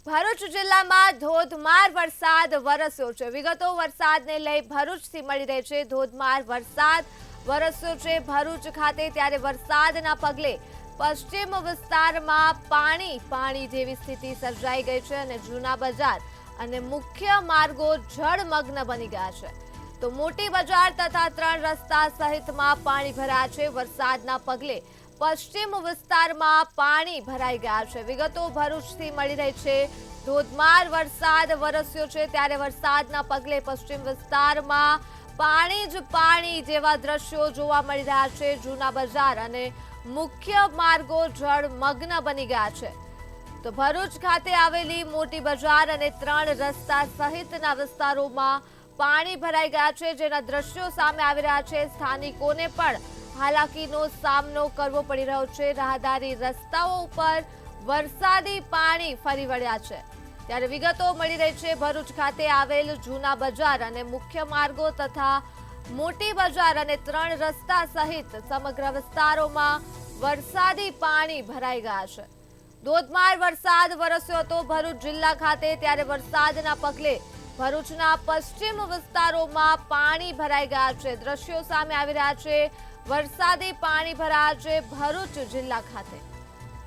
ભરૂચ જિલ્લામાં ધોધમાર વરસાદ વરસ્યો છે। વિગતો વરસાદને લઈ ભરૂચથી મળી રહી છે। ધોધમાર વરસાદ વરસ્યો છે ભરૂચ ખાતે, ત્યારે વરસાદના પગલે પશ્ચિમ વિસ્તારમાં પાણી જેવી સ્થિતિ સર્જાઈ ગઈ છે અને જૂના બજાર અને મુખ્ય માર્ગો જળમગ્ન બની ગયા છે। તો મોટી બજાર તથા 3 રસ્તા સહિતમાં પાણી ભરાયા છે। વરસાદના પગલે પશ્ચિમ વિસ્તારમાં પાણી ભરાઈ ગયા છે। વિગતો ભરૂચથી મળી રહી છે। ધોધમાર વરસાદ વરસ્યો છે, ત્યારે વરસાદના પગલે પશ્ચિમ વિસ્તારમાં પાણી જેવા દ્રશ્યો જોવા મળી રહ્યા છે। જૂના બજાર અને મુખ્ય માર્ગો જળમગ્ન બની ગયા છે। તો ભરૂચ ખાતે આવેલી મોટી બજાર અને 3 રસ્તા સહિતના વિસ્તારોમાં પાણી ભરાઈ ગયા છે, જેના દ્રશ્યો સામે આવી રહ્યા છે। સ્થાનિકોને પણ હાલાકીનો સામનો કરવો પડી રહ્યો છે। રાહદારી રસ્તાઓ ઉપર વરસાદી પાણી ફરી વળ્યા છે। ત્યારે વિગતો મળી રહી છે ભરૂચ ખાતે આવેલ જૂના બજાર અને મુખ્ય માર્ગો તથા મોટી બજાર અને 3 રસ્તા સહિત સમગ્ર વિસ્તારોમાં વરસાદી પાણી ભરાઈ ગયા છે। ધોધમાર વરસાદ વરસ્યો હતો ભરૂચ જિલ્લા ખાતે, ત્યારે વરસાદના પગલે ભરૂચના પશ્ચિમ વિસ્તારોમાં પાણી ભરાઈ ગયા છે। દ્રશ્યો સામે આવી રહ્યા છે। વરસાદી પાણી ભરાયા છે ભરૂચ જિલ્લા ખાતે।